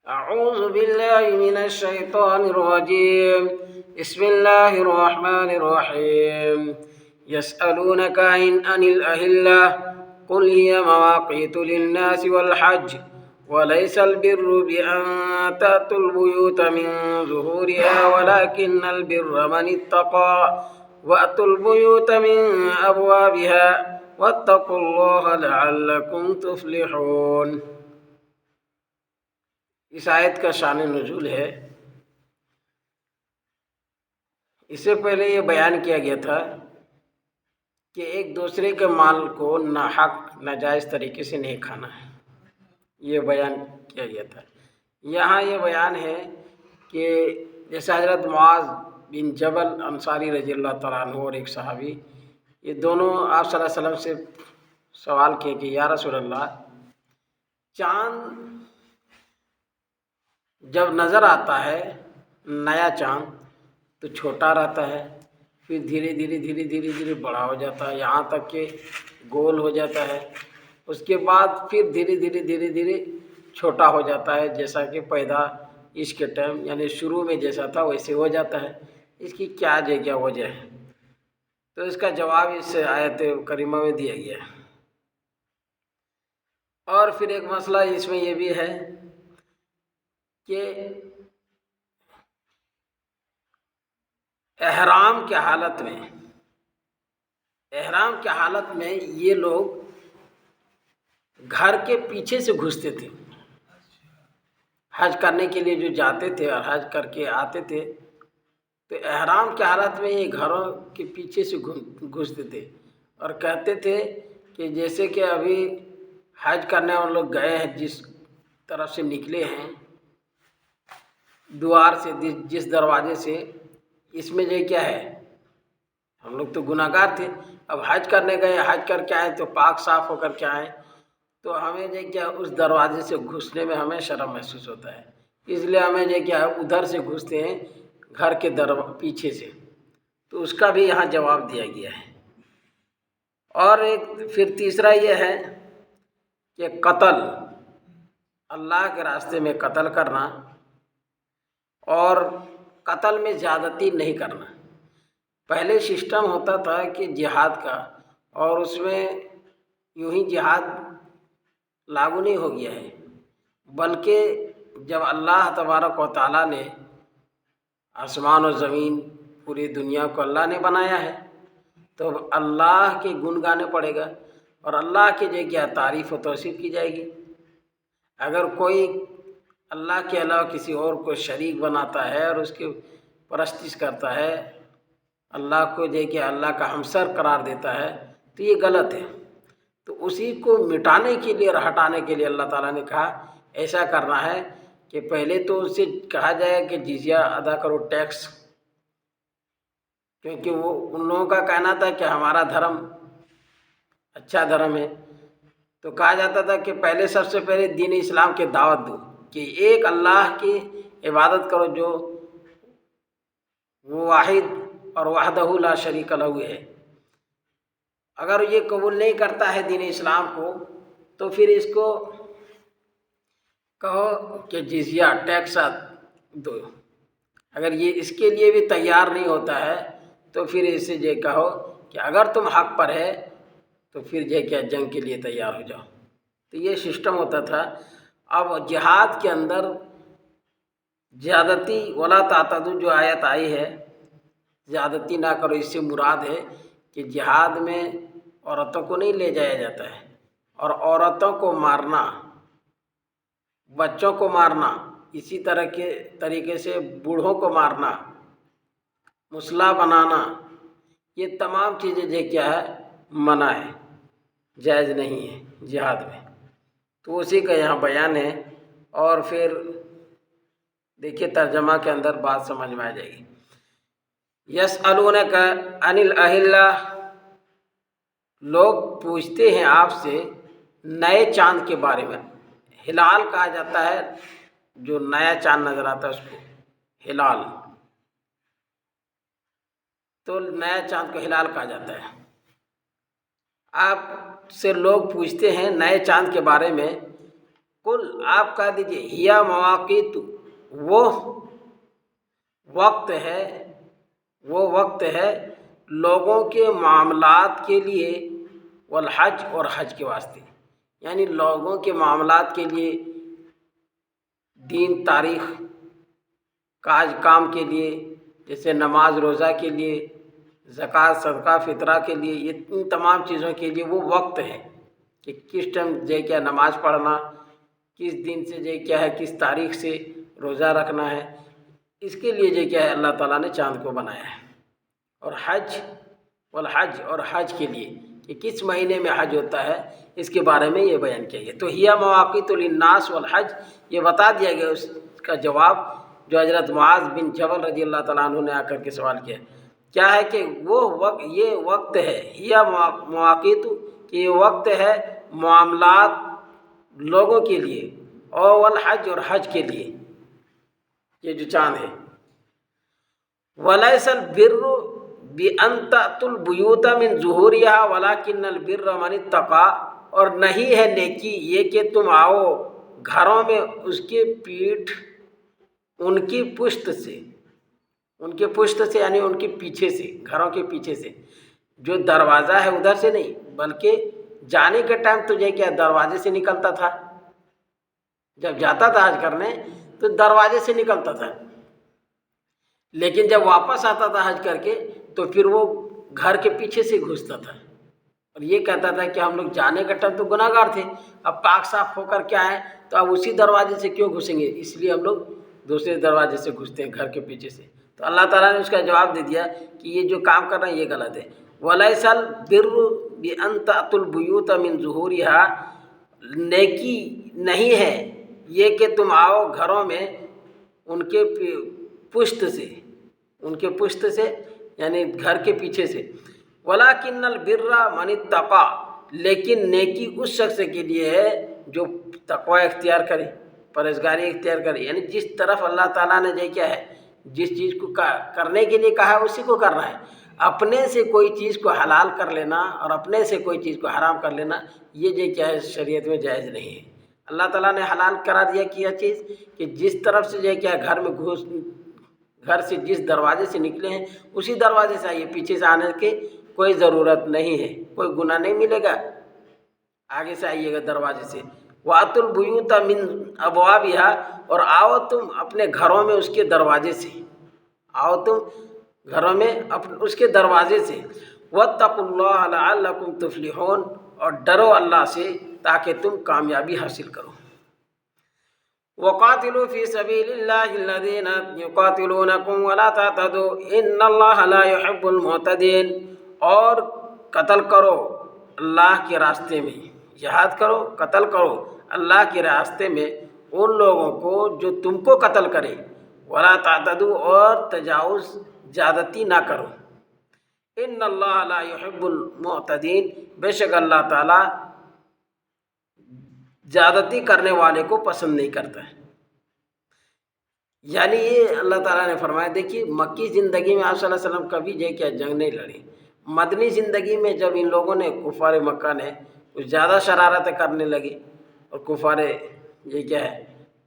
أعوذ بالله من الشيطان الرجيم. بسم الله الرحمن الرحيم. يسألونك عن الأهلة قل هي مواقيت للناس والحج وليس البر بأن تأتوا البيوت من ظهورها ولكن البر من اتقى وأتوا البيوت من أبوابها واتقوا الله لعلكم تفلحون. اس آیت کا شان نزول ہے. اس سے پہلے یہ بیان کیا گیا تھا کہ ایک دوسرے کے مال کو ناحق ناجائز طریقے سے نہیں کھانا ہے. یہ بیان کیا گیا تھا. یہاں یہ بیان ہے کہ جیسے حضرت معاذ بن جبل انصاری رضی اللہ تعالیٰ عنہ اور ایک صحابی، یہ دونوں آپ صلی اللہ علیہ وسلم سے سوال کیے کہ یا رسول اللہ، چاند جب نظر آتا ہے نیا چاند تو چھوٹا رہتا ہے، پھر دھیرے دھیرے بڑا ہو جاتا ہے یہاں تک کہ گول ہو جاتا ہے. اس کے بعد پھر دھیرے دھیرے چھوٹا ہو جاتا ہے، جیسا کہ پیدا اس کے ٹائم یعنی شروع میں جیسا تھا ویسے ہو جاتا ہے. اس کی کیا وجہ ہے؟ تو اس کا جواب اس آیت کریمہ میں دیا گیا ہے. اور پھر ایک مسئلہ اس میں یہ بھی ہے کہ احرام کی حالت میں یہ لوگ گھر کے پیچھے سے گھستے تھے. حج کرنے کے لیے جو جاتے تھے اور حج کر کے آتے تھے تو احرام کی حالت میں یہ گھروں کے پیچھے سے گھستے تھے اور کہتے تھے کہ جیسے کہ ابھی حج کرنے والے لوگ گئے ہیں، جس طرف سے نکلے ہیں دوار سے، جس دروازے سے، اس میں جو کیا ہے، ہم لوگ تو گناہ گار تھے، اب حج کرنے گئے، حج کر کے آئے تو پاک صاف ہو کر کے آئے، تو ہمیں جو کیا اس دروازے سے گھسنے میں ہمیں شرم محسوس ہوتا ہے، اس لیے ہمیں جو کیا ادھر سے گھستے ہیں گھر کے پیچھے سے. تو اس کا بھی یہاں جواب دیا گیا ہے. اور ایک پھر تیسرا یہ ہے کہ قتل، اللہ کے راستے میں قتل کرنا اور قتل میں زیادتی نہیں کرنا. پہلے سسٹم ہوتا تھا کہ جہاد کا، اور اس میں یوں ہی جہاد لاگو نہیں ہو گیا ہے، بلکہ جب اللہ تبارک و تعالیٰ نے آسمان و زمین پوری دنیا کو اللہ نے بنایا ہے تو اللہ کے گن گانے پڑے گا اور اللہ کی جو کیا تعریف و توصیف کی جائے گی. اگر کوئی اللہ کے علاوہ کسی اور کو شریک بناتا ہے اور اس کی پرستش کرتا ہے، اللہ کو جو کہ اللہ کا ہمسر قرار دیتا ہے، تو یہ غلط ہے. تو اسی کو مٹانے کے لیے اور ہٹانے کے لیے اللہ تعالیٰ نے کہا ایسا کرنا ہے کہ پہلے تو اس سے کہا جائے کہ جزیہ ادا کرو، ٹیکس، کیونکہ وہ ان لوگوں کا کہنا تھا کہ ہمارا دھرم اچھا دھرم ہے. تو کہا جاتا تھا کہ پہلے سب سے پہلے دین اسلام کی دعوت دو کہ ایک اللہ کی عبادت کرو جو وہ واحد اور وحدہ لا شریک لہ ہے. اگر یہ قبول نہیں کرتا ہے دین اسلام کو تو پھر اس کو کہو کہ جزیہ ٹیکس دو. اگر یہ اس کے لیے بھی تیار نہیں ہوتا ہے تو پھر اسے یہ کہو کہ اگر تم حق پر ہے تو پھر یہ کیا جنگ کے لیے تیار ہو جاؤ. تو یہ سسٹم ہوتا تھا. اب جہاد کے اندر زیادتی ولا تعتدوا جو آیت آئی ہے، زیادتی نہ کرو، اس سے مراد ہے کہ جہاد میں عورتوں کو نہیں لے جایا جاتا ہے، اور عورتوں کو مارنا، بچوں کو مارنا، اسی طرح کے طریقے سے بوڑھوں کو مارنا، مسلح بنانا، یہ تمام چیزیں جو کیا ہے منع ہے، جائز نہیں ہے جہاد میں. تو اسی کا یہاں بیان ہے. اور پھر دیکھیے ترجمہ کے اندر بات سمجھ میں آ جائے گی. یسألونک عن الأہلہ، لوگ پوچھتے ہیں آپ سے نئے چاند کے بارے میں. ہلال کہا جاتا ہے جو نیا چاند نظر آتا ہے اس کو ہلال، تو نیا چاند کو ہلال کہا جاتا ہے. آپ سے لوگ پوچھتے ہیں نئے چاند کے بارے میں کل آپ کہہ دیجئے ہیا مواقیت وہ وقت ہے لوگوں کے معاملات کے لیے، والحج اور حج کے واسطے، یعنی لوگوں کے معاملات کے لیے، دین تاریخ کاج کام کے لیے، جیسے نماز روزہ کے لیے، زکوٰۃ صدقہ فطرہ کے لیے، یہ ان تمام چیزوں کے لیے وہ وقت ہے کہ کس ٹائم جو کیا نماز پڑھنا، کس دن سے جو کیا ہے کس تاریخ سے روزہ رکھنا ہے، اس کے لیے جو کیا ہے اللہ تعالیٰ نے چاند کو بنایا ہے۔ اور حج والحج اور حج کے لیے کہ کس مہینے میں حج ہوتا ہے، اس کے بارے میں یہ بیان کیا گیا۔ تو ہیا مواقیت للناس والحج، یہ بتا دیا گیا اس کا جواب جو حضرت معاذ بن جبل رضی اللہ تعالیٰ عنہ نے آ کر کے سوال کیا ہے کہ وہ وقت، یہ وقت ہے ہیا مواقیت، کہ یہ وقت ہے معاملات لوگوں کے لیے، اور والحج اور حج کے لیے، یہ جو چاند ہے۔ وَلَيْسَ الْبِرُّ بِأَن تَأْتُوا الْبُيُوتَ مِنْ ظُهُورِهَا وَلَكِنَّ الْبِرَّ مَنِ اتَّقَىٰ، اور نہیں ہے نیکی یہ کہ تم آؤ گھروں میں اس کے پیٹھ، ان کی پشت سے، ان کے پشت سے یعنی ان کے پیچھے سے، گھروں کے پیچھے سے، جو دروازہ ہے ادھر سے نہیں، بلکہ جانے کے ٹائم تجھے کیا دروازے سے نکلتا تھا، جب جاتا تھا حج کرنے تو دروازے سے نکلتا تھا، لیکن جب واپس آتا تھا حج کر کے تو پھر وہ گھر کے پیچھے سے گھستا تھا، اور یہ کہتا تھا کہ ہم لوگ جانے کا ٹائم تو گناہ گار تھے، اب پاک صاف ہو کر کے آئیں تو اب اسی دروازے سے کیوں گھسیں گے، اس لیے ہم لوگ دوسرے دروازے سے گھستے ہیں گھر کے پیچھے سے۔ تو اللہ تعالیٰ نے اس کا جواب دے دیا کہ یہ جو کام کر رہے ہیں یہ غلط ہے۔ وَلَيْسَ الْبِرُّ بِأَن تَأْتُوا الْبُيُوتَ مِنْ ظُهُورِهَا، نیکی نہیں ہے یہ کہ تم آؤ گھروں میں ان کے پشت سے، ان کے پشت سے یعنی گھر کے پیچھے سے۔ وَلَكِنَّ الْبِرَّ مَنِ اتَّقَىٰ، لیکن نیکی اس شخص کے لیے ہے جو تقوی اختیار کرے، پرہیزگاری اختیار کرے، یعنی جس طرف اللہ تعالیٰ نے جو کیا ہے جس چیز کو کرنے کے لیے کہا ہے اسی کو کرنا ہے۔ اپنے سے کوئی چیز کو حلال کر لینا اور اپنے سے کوئی چیز کو حرام کر لینا، یہ جو کیا ہے شریعت میں جائز نہیں ہے۔ اللہ تعالیٰ نے حلال کرا دیا کہ یہ چیز کہ جس طرف سے جو کیا گھر میں گھر سے جس دروازے سے نکلے ہیں اسی دروازے سے آئیے، پیچھے سے آنے کی کوئی ضرورت نہیں ہے، کوئی گناہ نہیں ملے گا، آگے سے آئیے گا دروازے سے۔ وَأْتُوا الْبُيُوتَ مِنْ أَبْوَابِهَا، اور آؤ تم اپنے گھروں میں اس کے دروازے سے، آؤ تم گھروں میں اس کے دروازے سے۔ وَاتَّقُوا اللَّهَ لَعَلَّكُمْ تُفْلِحُونَ، اور ڈرو اللہ سے تاکہ تم کامیابی حاصل کرو۔ وَقَاتِلُوا فِي سَبِيلِ اللَّهِ الَّذِينَ يُقَاتِلُونَكُمْ وَلَا تَعْتَدُوا إِنَّ اللَّهَ لَا يُحِبُّ الْمُعْتَدِينَ، اور قتل کرو اللہ کے راستے میں، جہاد کرو، قتل کرو اللہ کے راستے میں ان لوگوں کو جو تم کو قتل کرے، وَلَا تَعْتَدُوا، اور تجاوز زیادتی نہ کرو، إِنَّ اللَّهَ لَا يُحِبُّ الْمُعْتَدِينَ، بے شک اللہ تعالیٰ زیادتی کرنے والے کو پسند نہیں کرتا ہے۔ یعنی یہ اللہ تعالیٰ نے فرمایا، دیکھیے مکی زندگی میں آپ صلی اللہ علیہ وسلم کبھی جو کیا جنگ نہیں لڑی، مدنی زندگی میں جب ان لوگوں نے کفار مکہ نے کچھ زیادہ شرارتیں کرنے لگی، اور کفار یہ کیا ہے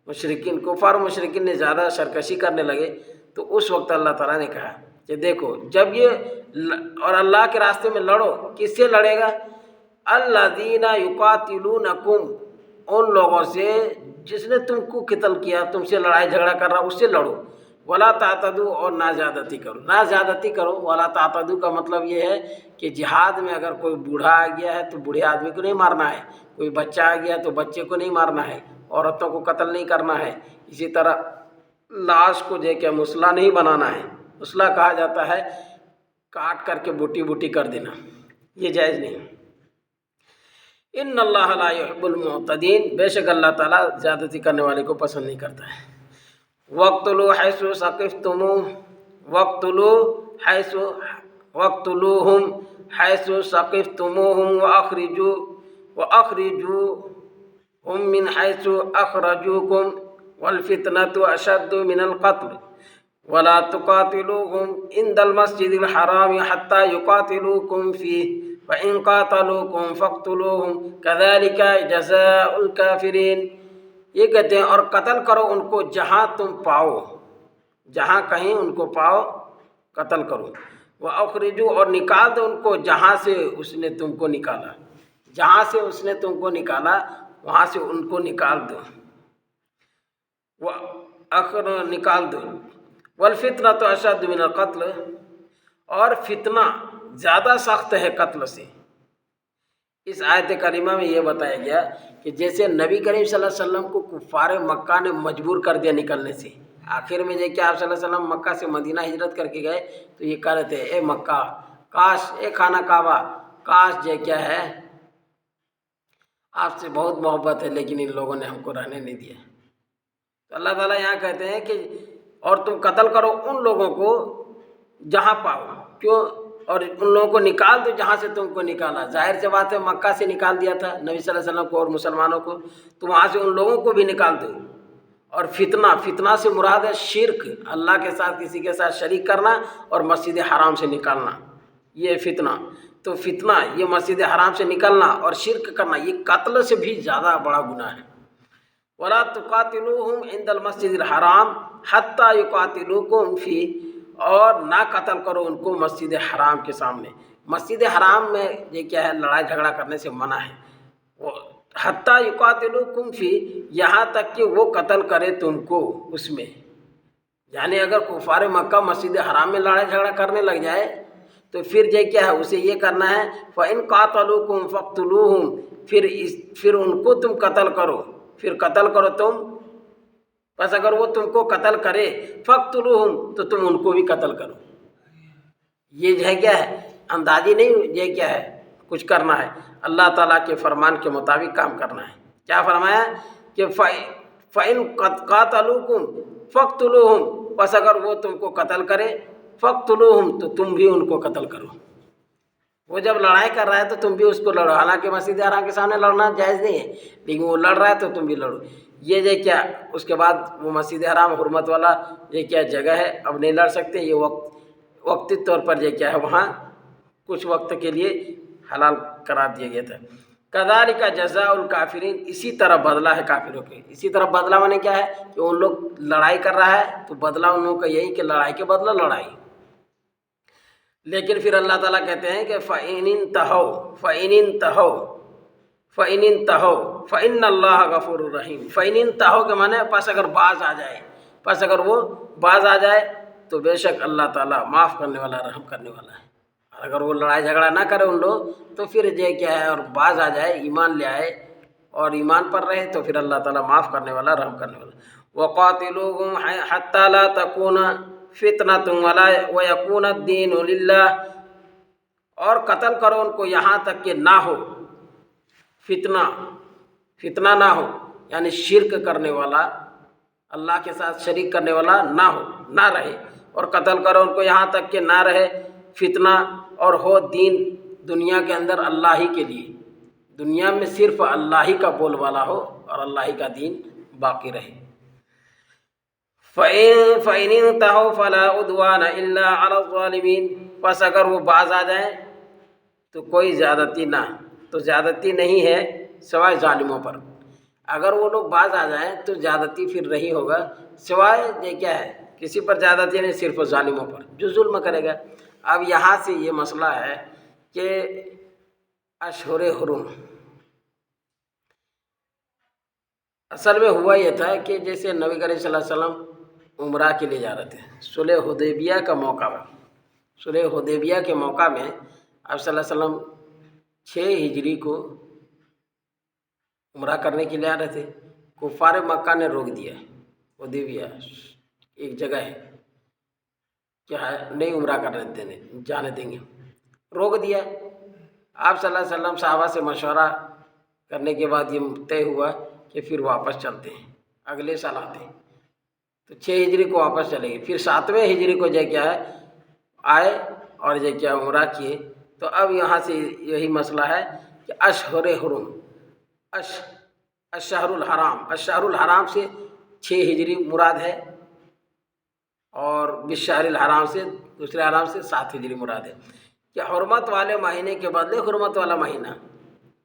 مشرکین، کفار مشرکین نے زیادہ سرکشی کرنے لگے، تو اس وقت اللہ تعالیٰ نے کہا کہ دیکھو جب یہ اور اللہ کے راستے میں لڑو، کس سے لڑے گا؟ الذین یقاتلونکم، ان لوگوں سے جس نے تم کو قتل کیا، تم سے لڑائی جھگڑا کر رہا، اس سے لڑو۔ ولا تعتدوا، اور نہ زیادتی کرو، نہ زیادتی کرو۔ ولا تعتدوا کا مطلب یہ ہے کہ جہاد میں اگر کوئی بوڑھا آ گیا ہے تو بوڑھے آدمی کو نہیں مارنا ہے، کوئی بچہ آ گیا تو بچے کو نہیں مارنا ہے، عورتوں کو قتل نہیں کرنا ہے، اسی طرح لاش کو جو کہ مسلح نہیں بنانا ہے، مسلح کہا جاتا ہے کاٹ کر کے بوٹی بوٹی کر دینا، یہ جائز نہیں۔ ان اللہ لا يحب المعتدین، بے شک اللہ تعالیٰ زیادتی کرنے والے کو پسند نہیں کرتا ہے۔ وَاقْتُلُوا حَيْثُ وَاقْتُلُوهُمْ حَيْثُ ثَقِفْتُمُوهُمْ وَأَخْرِجُوهُمْ مِنْ حَيْثُ أَخْرَجُوكُمْ وَالْفِتْنَةُ أَشَدُّ مِنَ الْقَتْلِ وَلَا تُقَاتِلُوهُمْ عِنْدَ الْمَسْجِدِ الْحَرَامِ حَتَّى يُقَاتِلُوكُمْ فِيهِ فَإِنْ قَاتَلُوكُمْ فَاقْتُلُوهُمْ كَذَلِكَ جَزَاءُ الْكَافِرِينَ۔ یہ کہتے ہیں اور قتل کرو ان کو جہاں تم پاؤ، جہاں کہیں ان کو پاؤ قتل کرو، وہ اخرجو اور نکال دو ان کو جہاں سے اس نے تم کو نکالا، جہاں سے اس نے تم کو نکالا وہاں سے ان کو نکال دو، وہ نکال دو۔ والفتنۃ اشد من القتل، اور فتنہ زیادہ سخت ہے قتل سے۔ اس آیت کریمہ میں یہ بتایا گیا کہ جیسے نبی کریم صلی اللہ علیہ وسلم کو کفار مکہ نے مجبور کر دیا نکلنے سے، آخر میں جو کہ آپ صلی اللہ علیہ وسلم مکہ سے مدینہ ہجرت کر کے گئے تو یہ کہہ رہے تھے اے مکہ کاش، اے خانہ کعبہ کاش جو کیا ہے آپ سے بہت محبت ہے لیکن ان لوگوں نے ہم کو رہنے نہیں دیا۔ تو اللہ تعالیٰ یہاں کہتے ہیں کہ اور تم قتل کرو ان لوگوں کو جہاں پاؤ، کیوں؟ اور ان لوگوں کو نکال دو جہاں سے تم کو نکالا۔ ظاہر سے بات ہے مکہ سے نکال دیا تھا نبی صلی اللہ علیہ وسلم کو اور مسلمانوں کو، تو وہاں سے ان لوگوں کو بھی نکال دو۔ اور فتنہ سے مراد ہے شرک، اللہ کے ساتھ کسی کے ساتھ شریک کرنا اور مسجد حرام سے نکالنا، یہ فتنہ۔ تو فتنہ یہ مسجد حرام سے نکلنا اور شرک کرنا یہ قتل سے بھی زیادہ بڑا گناہ ہے۔ وَلَا تُقَاتِلُوهُمْ عِنْدَ الْمَسْجِدِ الْحَرَامِ حَتَّى يُقَاتِلُوكُمْ فِيهِ، اور نہ قتل کرو ان کو مسجد حرام کے سامنے۔ مسجد حرام میں یہ کیا ہے لڑائی جھگڑا کرنے سے منع ہے، وہ حَتَّى يُقَاتِلُوكُمْ فِيهِ، یہاں تک کہ وہ قتل کرے تم کو اس میں۔ یعنی اگر کفار مکہ مسجد حرام میں لڑائی جھگڑا کرنے لگ جائے تو پھر یہ کیا ہے اسے یہ کرنا ہے فَإِن قَاتَلُوكُمْ فَاقْتُلُوهُمْ، پھر ان کو تم قتل کرو، پھر قتل کرو تم، بس اگر وہ تم کو قتل کرے فَاقْتُلُوهُمْ تو تم ان کو بھی قتل کرو۔ یہ جو ہے کیا ہے اندازی نہیں، یہ کیا ہے کچھ کرنا ہے، اللہ تعالیٰ کے فرمان کے مطابق کام کرنا ہے۔ کیا فرمایا کہ فَإِن قَاتَلُوكُمْ فَاقْتُلُوهُمْ، بس اگر وہ تم کو قتل کرے فَاقْتُلُوهُمْ تو تم بھی ان کو قتل کرو۔ وہ جب لڑائی کر رہا ہے تو تم بھی اس کو لڑو، حالانکہ مسجد حرام کے سامنے لڑنا جائز نہیں ہے لیکن وہ لڑ رہا ہے تو تم بھی لڑو۔ یہ جو کیا اس کے بعد وہ مسجد حرام حرمت والا یہ کیا جگہ ہے، اب نہیں لڑ سکتے، یہ وقتی طور پر یہ کیا ہے وہاں کچھ وقت کے لیے حلال قرار دیا گیا تھا۔ کذالک جزاء الکافرین، اسی طرح بدلہ ہے کافروں کے۔ اسی طرح بدلہ مانے کیا ہے کہ ان لوگ لڑائی کر رہا ہے تو بدلہ ان لوگوں کا یہی کہ لڑائی کے بدلہ لڑائی، لیکن پھر اللہ تعالیٰ کہتے ہیں کہ فَإِنِ انتہوا فَإِنَّ اللَّهَ غَفُورٌ رَحِيمٌ۔ فَإِنِ انتہوا کے معنی پس اگر باز آ جائے، پس اگر وہ باز آ جائے تو بے شک اللہ تعالیٰ معاف کرنے والا رحم کرنے والا ہے۔ اور اگر وہ لڑائی جھگڑا نہ کرے ان لوگ تو پھر یہ کیا ہے اور باز آ جائے ایمان لے آئے اور ایمان پر رہے تو پھر اللہ تعالیٰ معاف کرنے والا رحم کرنے والا۔ وَقَاتِلُوهُمْ حَتَّى لَا تَكُونَ فِتْنَةٌ وَيَكُونَ الدِّينُ لِلَّهِ، اور قتل کرو ان کو یہاں تک کہ نہ ہو فتنہ نہ ہو، یعنی شرک کرنے والا اللہ کے ساتھ شریک کرنے والا نہ رہے، اور قتل کرو ان کو یہاں تک کہ نہ رہے فتنہ، اور ہو دین دنیا کے اندر اللہ ہی کے لیے، دنیا میں صرف اللہ ہی کا بول والا ہو اور اللہ ہی کا دین باقی رہے۔ فَإِنِ انتَهَوْا فَلَا عُدْوَانَ إِلَّا عَلَى الظَّالِمِينَ، پس اگر وہ باز آ جائیں تو کوئی زیادتی نہیں ہے سوائے ظالموں پر۔ اگر وہ لوگ باز آ جائیں تو زیادتی پھر نہیں ہوگا، سوائے یہ کیا ہے کسی پر زیادتی نہیں، صرف ظالموں پر جو ظلم کرے گا۔ اب یہاں سے یہ مسئلہ ہے کہ اشہر حرم، اصل میں ہوا یہ تھا کہ جیسے نبی کریم صلی اللہ علیہ وسلم عمرہ کے لیے جا رہے تھے، صلح حدیبیہ کا موقع میں، صلح حدیبیہ کے موقع میں آپ صلی اللہ علیہ وسلم 6 ہجری کو عمرہ کرنے کے لیے آ رہے تھے، کفار مکہ نے روک دیا۔ حدیبیہ ایک جگہ ہے کہ نہیں عمرہ کرنے جانے دیں گے، روک دیا۔ آپ صلی اللہ علیہ وسلم صحابہ سے مشورہ کرنے کے بعد یہ طے ہوا کہ پھر واپس چلتے ہیں، اگلے سال آتے ہیں، تو 6 ہجری کو واپس چلے گئے۔ پھر 7ویں ہجری کو جو کیا ہے آئے اور یہ کیا عمرہ کیے۔ تو اب یہاں سے یہی مسئلہ ہے کہ اشہر حرم، اشہر الحرام سے 6 ہجری مراد ہے، اور بالشہر الحرام سے دوسرے حرام سے 7 ہجری مراد ہے کہ حرمت والے مہینے کے بدلے حرمت والا مہینہ،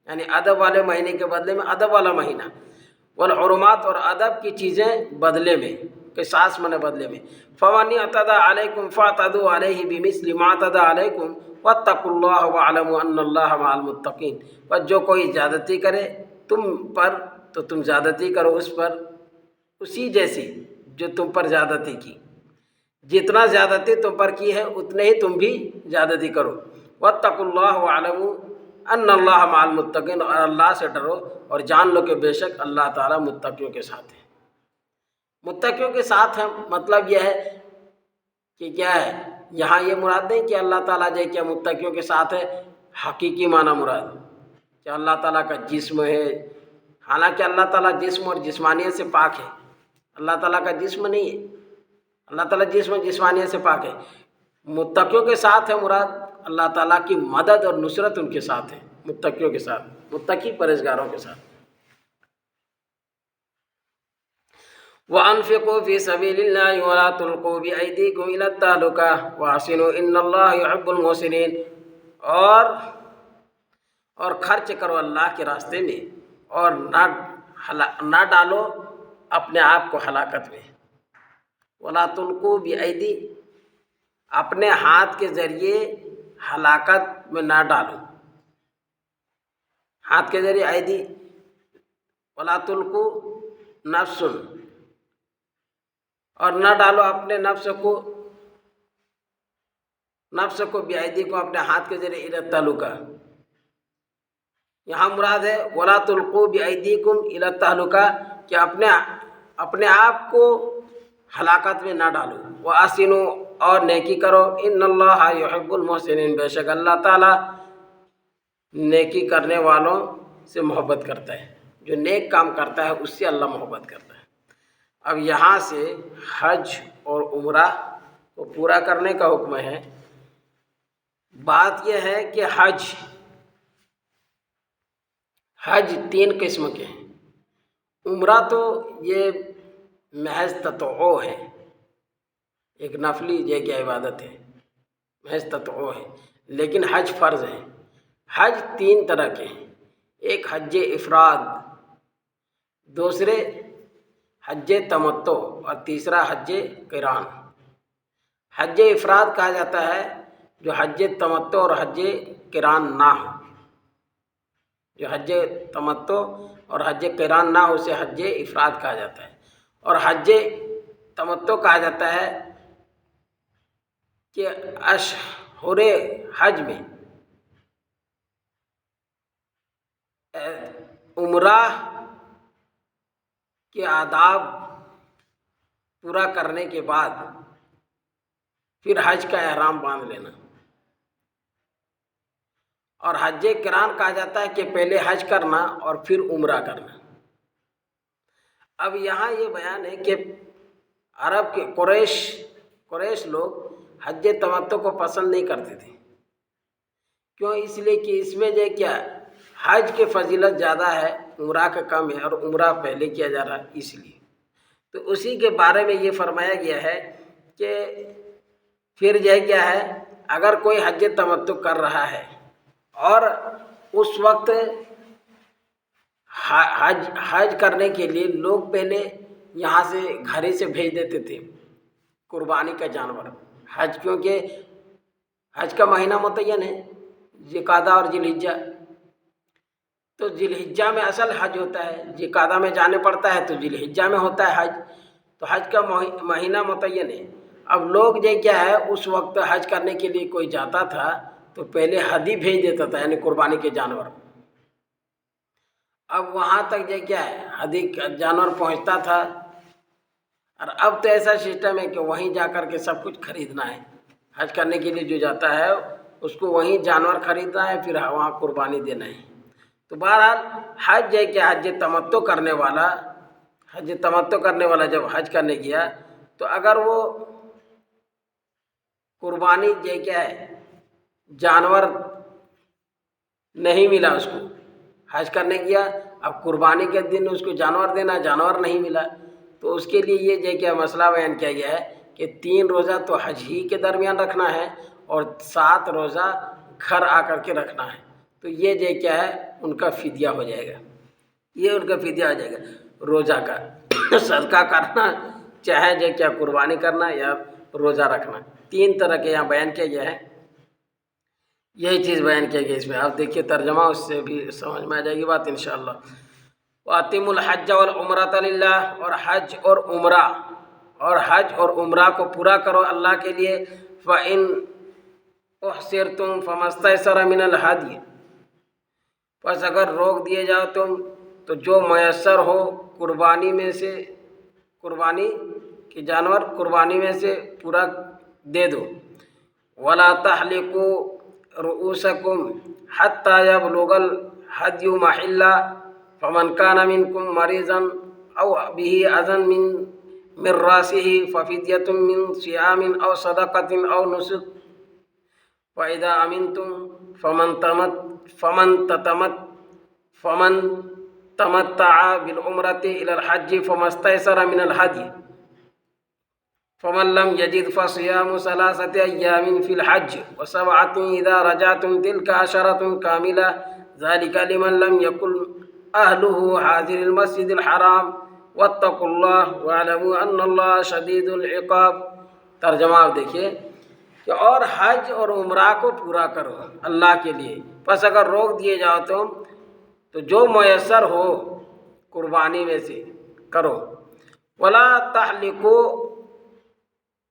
یعنی ادب والے مہینے کے بدلے میں ادب والا مہینہ، والحرمات اور ادب کی چیزیں بدلے میں، قصاص من بدلے میں، فمن اعتدى علیکم فاعتدوا علیہ بمثل ما اعتدى علیکم واتقوا اللہ واعلموا ان اللہ مع المتقین۔ پر جو کوئی زیادتی کرے تم پر تو تم زیادتی کرو اس پر اسی جیسی جو تم پر زیادتی کی، جتنا زیادتی تم پر کی ہے اتنے ہی تم بھی زیادتی کرو۔ واتقوا اللہ واعلموا ان اللہ مع المتقین، اور اللہ سے ڈرو اور جان لو کہ بے شک اللہ تعالیٰ متقیوں کے ساتھ ہے۔ متقیوں کے ساتھ ہے مطلب یہ ہے کہ کیا ہے، یہاں یہ مراد نہیں کہ اللہ تعالیٰ جو ہے کیا متقیوں کے ساتھ ہے حقیقی معنی مراد کہ اللہ تعالیٰ کا جسم ہے، حالانکہ اللہ تعالیٰ جسم اور جسمانیت سے پاک ہے، اللہ تعالیٰ کا جسم نہیں ہے، اللہ تعالیٰ جسم اور جسمانیت سے پاک ہے۔ متقیوں کے ساتھ ہے مراد اللہ تعالیٰ کی مدد اور نصرت ان کے ساتھ ہے، متقیوں کے ساتھ، متقی پرہیزگاروں کے ساتھ۔ وَأَنفِقُوا فِي سَبِيلِ اللَّهِ وَلَا تُلْقُوا بِأَيْدِيكُمْ إِلَى التَّهْلُكَةِ وَأَحْسِنُوا إِنَّ اللَّهَ يُحِبُّ الْمُحْسِنِينَ، اور خرچ کرو اللہ کے راستے میں اور نہ ڈالو اپنے آپ کو ہلاکت میں۔ وَلَا تُلْقُوا بِأَيْدِيكُمْ، اپنے ہاتھ کے ذریعے ہلاکت میں نہ ڈالو، ہاتھ کے ذریعے ایدی، وَلَا تُلْقُوا نفس، اور نہ ڈالو اپنے نفس کو بیعیدی کو، اپنے ہاتھ کے ذریعے الی التہلکہ۔ یہاں مراد ہے وَلَا تُلْقُوا بِأَيْدِيكُمْ إِلَى التَّهْلُكَةِ کہ اپنے آپ کو ہلاکت میں نہ ڈالو۔ وَأَحْسِنُوا، اور نیکی کرو، إِنَّ اللَّهَ يُحِبُّ الْمُحْسِنِينَ، بے شک اللہ تعالیٰ نیکی کرنے والوں سے محبت کرتا ہے، جو نیک کام کرتا ہے اس سے اللہ محبت کرتا ہے۔ اب یہاں سے حج اور عمرہ کو پورا کرنے کا حکم ہے۔ بات یہ ہے کہ حج 3 قسم کے ہیں۔ عمرہ تو یہ محض تطوع ہے، ایک نفلی جگہ عبادت ہے، محض تطوع ہے، لیکن حج فرض ہے۔ حج 3 طرح کے ہیں، ایک حج افراد، دوسرے حج تمتع، اور تیسرا حج قران۔ حج افراد کہا جاتا ہے جو حج تمتع اور حج قران نہ ہو، جو حج تمتع اور حج قران نہ ہو اسے حج افراد کہا جاتا ہے۔ اور حج تمتع کہا جاتا ہے کہ اشہر حج میں عمرہ کے آداب پورا کرنے کے بعد پھر حج کا احرام باندھ لینا۔ اور حج قران کہا جاتا ہے کہ پہلے حج کرنا اور پھر عمرہ کرنا۔ اب یہاں یہ بیان ہے کہ عرب کے قریش لوگ حج تمتع کو پسند نہیں کرتے تھے، کیوں؟ اس لیے کہ اس میں جو کیا حج کی فضیلت زیادہ ہے، عمرہ کا کم ہے، اور عمرہ پہلے کیا جا رہا ہے اس لیے۔ تو اسی کے بارے میں یہ فرمایا گیا ہے کہ پھر یہ کیا ہے، اگر کوئی حج تمتع کر رہا ہے اور اس وقت حج کرنے کے لیے لوگ پہلے یہاں سے گھر ہی سے بھیج دیتے تھے قربانی کا جانور، حج کیونکہ حج کا مہینہ متعین ہے، ذوالقعدہ اور ذی الحجہ، تو ذی الحجہ میں اصل حج ہوتا ہے، ذوالقعدہ میں جانے پڑتا ہے تو ذی الحجہ میں ہوتا ہے حج، تو حج کا مہینہ متعین ہے۔ اب لوگ جو کیا ہے اس وقت حج کرنے کے لیے کوئی جاتا تھا تو پہلے ہدی بھیج دیتا تھا، یعنی قربانی کے جانور۔ اب وہاں تک جو کیا ہے ہدی کا جانور پہنچتا تھا، اور اب تو ایسا سسٹم ہے کہ وہیں جا کر کے سب کچھ خریدنا ہے، حج کرنے کے لیے جو جاتا ہے اس کو وہیں جانور خریدنا ہے، پھر وہاں قربانی دینا ہے۔ تو بہرحال حج ہے کہ حج تمتع کرنے والا جب حج کرنے گیا تو اگر وہ قربانی یہ کیا ہے جانور نہیں ملا اس کو، حج کرنے گیا اب قربانی کے دن اس کو جانور دینا، جانور نہیں ملا، تو اس کے لیے یہ جو کیا مسئلہ بیان کیا گیا ہے کہ 3 روزہ تو حج ہی کے درمیان رکھنا ہے اور 7 روزہ گھر آ کر کے رکھنا ہے، تو یہ جو کیا ہے ان کا فدیہ ہو جائے گا، یہ ان کا فدیہ ہو جائے گا۔ روزہ کا صدقہ کرنا چاہے جو کیا قربانی کرنا یا روزہ رکھنا، 3 طرح کے یہاں بیان کیا گیا ہے. یہی چیز بیان کیا گیا اس میں. آپ دیکھیے ترجمہ، اس سے بھی سمجھ میں آ جائے گی بات انشاءاللہ. وَأَتِمُّ الْحَجَّ وَالْعُمْرَةَ لِلَّهِ، اور حج اور عمرہ کو پورا کرو اللہ کے لیے. فَإِنْ أُحْصِرْتُمْ فَمَا اسْتَيْسَرَ مِنَ الْهَدْيِ، پس اگر روک دیے جاؤ تم تو جو میسر ہو قربانی میں سے، قربانی کے جانور قربانی میں سے پورا دے دو. وَلَا تَحْلِقُوا رُؤُوسَكُمْ حَتَّى يَبْلُغَ الْهَدْيُ مَحِلَّهُ فَمَنْ كَانَ مِنْكُمْ مَرِيضًا أَوْ بِهِ أَذًى مِنْ رَأْسِهِ فَفِدْيَةٌ مِنْ صِيَامٍ أَوْ صَدَقَةٍ أَوْ نُسُكٍ. فَإِذَا أَمِنْتُمْ فَمَنْ تَمَتَّعَ بِالْعُمْرَةِ إِلَى الْحَجِّ فَمَا اسْتَيْسَرَ مِنَ الْهَدْيِ. فَمَنْ لَمْ يَجِدْ فَصِيَامُ 3 أَيَّامٍ فِي الْحَجِّ و7 إِذَا رَجَعْتُمْ تِلْكَ 10 كَامِلَةٌ ذَلِكَ لِمَنْ لَمْ يَكُنْ أَهْلُهُ حَاضِرِي الْمَسْجِدِ الْحَرَامِ وَاتَّقُوا اللَّهَ وَاعْلَمُوا أَنَّ اللَّهَ شَدِيدُ الْعِقَابِ. ترجمہ آپ دیکھیے کہ اور حج اور عمرہ کو پورا کرو اللہ کے لیے، پس اگر روک دیے جاؤ تم تو جو میسر ہو قربانی میں سے کرو. ولا تحلقوا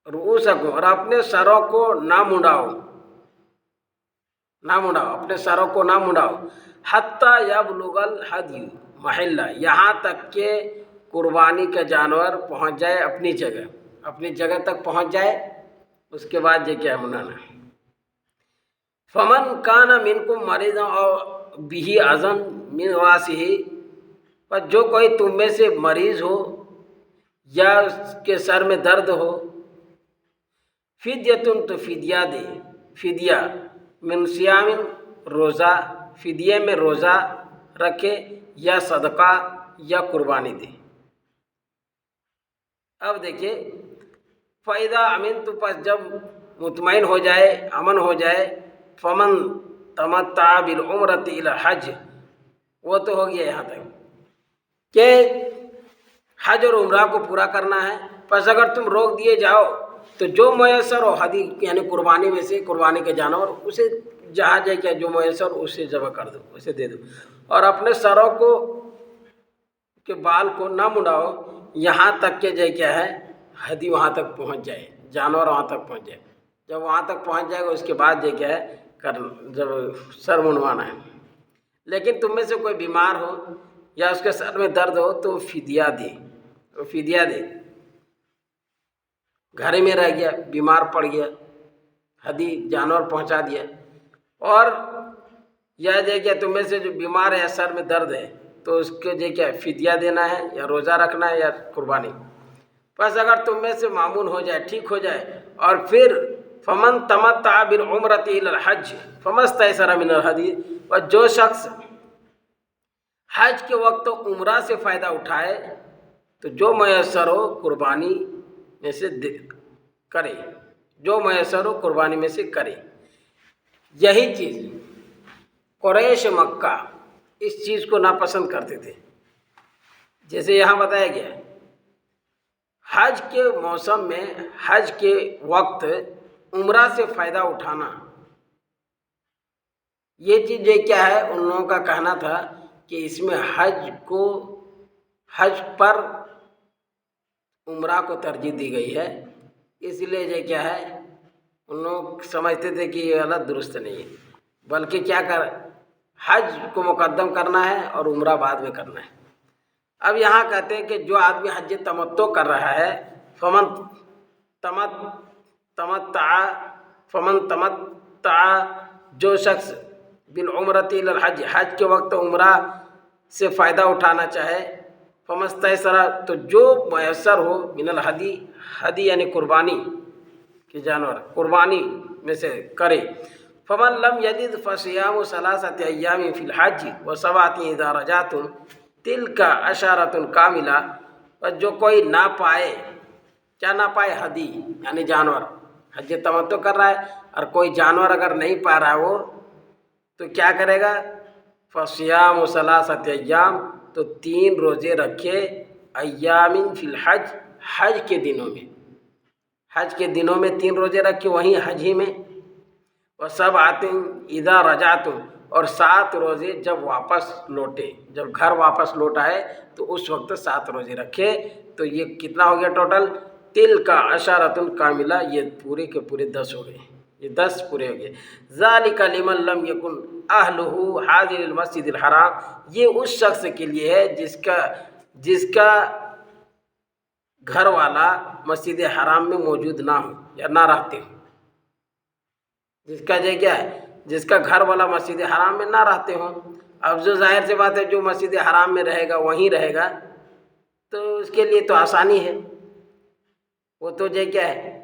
رؤوسکم، اور اپنے سروں کو نہ منڈاؤ، اپنے سروں کو نہ منڈاؤ. حتی یبلغ الہدی محلہ، یہاں تک کہ قربانی کا جانور پہنچ جائے اپنی جگہ تک پہنچ جائے، اس کے بعد یہ کیا منانا. فمن کان منکم مریضا او بہ اذى من راسہ، پر جو کوئی تم میں سے مریض ہو یا اس کے سر میں درد ہو، فدیتن تو فدیہ دے، فدیہ من صیام، روزہ، فدیے میں روزہ رکھے یا صدقہ یا قربانی دے. اب دیکھیے فَإِذَا أَمِنْتُمْ، پس جب مطمئن ہو جائے، امن ہو جائے. فَمَنْ تَمَتَّعَ بِالْعُمْرَةِ إِلَى الْحَجِّ، وہ تو ہو گیا یہاں تک کہ حج اور عمرہ کو پورا کرنا ہے. پس اگر تم روک دیے جاؤ تو جو میسر ہو ہدی یعنی قربانی میں سے، قربانی کے جانور، اسے جہاں جائے کیا جو میسر اسے ذبح کر دو، اسے دے دو. اور اپنے سروں کو کے بال کو نہ منڈاؤ یہاں تک کہ جو کیا ہے ہدی وہاں تک پہنچ جائے، جانور وہاں تک پہنچ جائے. جب وہاں تک پہنچ جائے گا اس کے بعد یہ کیا ہے جب سر منڈوانا ہے. لیکن تم میں سے کوئی بیمار ہو یا اس کے سر میں درد ہو تو فدیہ دے. گھر میں رہ گیا، بیمار پڑ گیا، ہدی جانور پہنچا دیا. اور یا جو کیا تم میں سے جو بیمار ہے یا سر میں درد ہے تو اس کے جو کیا فدیہ دینا ہے یا روزہ رکھنا ہے یا قربانی. بس اگر تم میں سے معمون ہو جائے، ٹھیک ہو جائے، اور پھر فمن تمتع بالعمرۃ الی الحج فما استیسر من الہدی، اور جو شخص حج کے وقت عمرہ سے فائدہ اٹھائے تو جو میسر ہو قربانی میں سے کرے، جو میسر ہو قربانی میں سے کرے. یہی چیز قریش مکہ اس چیز کو ناپسند کرتے تھے. جیسے یہاں بتایا گیا ہے حج کے موسم میں، حج کے وقت عمرہ سے فائدہ اٹھانا، یہ چیز یہ کیا ہے، ان لوگوں کا کہنا تھا کہ اس میں حج پر عمرہ کو ترجیح دی گئی ہے، اس لیے یہ کیا ہے ان لوگ سمجھتے تھے کہ یہ غلط درست نہیں ہے، بلکہ کیا حج کو مقدم کرنا ہے اور عمرہ بعد میں کرنا ہے. اب یہاں کہتے ہیں کہ جو آدمی حج تمتع کر رہا ہے، فمن تمتع، جو شخص بالعمرۃ الی الحج، حج کے وقت عمرہ سے فائدہ اٹھانا چاہے، فمستیسر، تو جو میسر ہو من الہدی، ہدی یعنی قربانی کے جانور قربانی میں سے کرے. فمن لم یجد فصیام 3 ایام فی الحج و7 اذا رجعتم تلک 10 کاملہ. اور جو کوئی نہ پائے، کیا نہ پائے، ہدی یعنی جانور، حج تمتع کر رہا ہے اور کوئی جانور اگر نہیں پا رہا ہے وہ تو کیا کرے گا، فصیام 3 ایام، تو 3 روزے رکھے ایامن فی الحج، حج کے دنوں میں، حج کے دنوں میں 3 روزے رکھے وہیں حج ہی میں، وسبعۃ اذا رجعتم، اور 7 روزے جب واپس لوٹے، جب گھر واپس لوٹا ہے تو اس وقت 7 روزے رکھے۔ تو یہ کتنا ہو گیا ٹوٹل؟ تلک عشرۃ کاملہ، یہ پورے کے پورے 10 ہو گئے، یہ 10 پورے ہو گئے۔ ذالک لمن لم یکن اہلہ حاضر المسجد الحرام، یہ اس شخص کے لیے ہے جس کا گھر والا مسجد حرام میں موجود نہ ہو یا نہ رہتے ہو، جس کا کیا ہے، جس کا گھر والا مسجد حرام میں نہ رہتے ہوں۔ اب جو ظاہر سی بات ہے جو مسجد حرام میں رہے گا وہیں رہے گا تو اس کے لیے تو آسانی ہے، وہ تو کیا ہے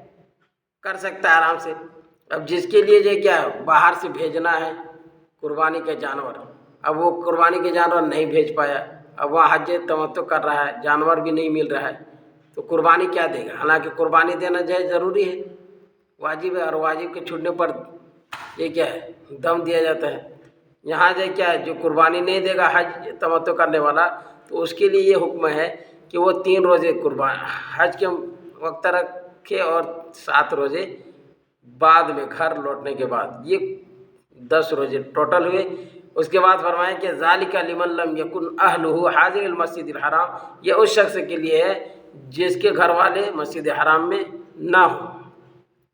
کر سکتا ہے آرام سے۔ اب جس کے لیے کیا ہے باہر سے بھیجنا ہے قربانی کے جانور، اب وہ قربانی کے جانور نہیں بھیج پایا، اب وہ حج تمتع کر رہا ہے، جانور بھی نہیں مل رہا ہے، تو قربانی کیا دے گا؟ حالانکہ قربانی دینا جائز ضروری ہے، واجب ہے، اور واجب کے چھوٹنے پر کیا ہے دم دیا جاتا ہے۔ یہاں کیا ہے جو قربانی نہیں دے گا حج تمتع کرنے والا، تو اس کے لیے یہ حکم ہے کہ وہ 3 روزے حج کے وقت رکھے اور 7 روزے بعد میں گھر لوٹنے کے بعد، یہ 10 روزے ٹوٹل ہوئے۔ اس کے بعد فرمائیں کہ ذالک لمن لم یکن اہلہ حاضر المسجد الحرام، یہ اس شخص کے لیے ہے جس کے گھر والے مسجد حرام میں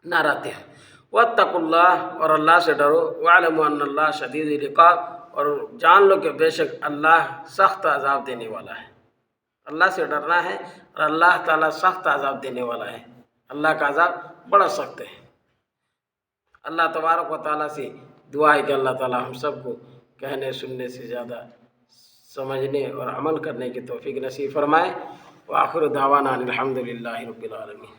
نہ رہتے ہیں۔ واتقوا اللہ، اور اللہ سے ڈرو، واعلموا ان اللہ شدید العقاب، اور جان لو کہ بے شک اللہ سخت عذاب دینے والا ہے۔ اللہ سے ڈرنا ہے اور اللہ تعالیٰ سخت عذاب دینے والا ہے، اللہ کا عذاب بڑا سخت ہے۔ اللہ تبارک و تعالیٰ سے دعا ہے کہ اللہ تعالیٰ ہم سب کو کہنے سننے سے زیادہ سمجھنے اور عمل کرنے کی توفیق نصیب فرمائے۔ وآخر دعوانا الحمد للہ رب العالمین۔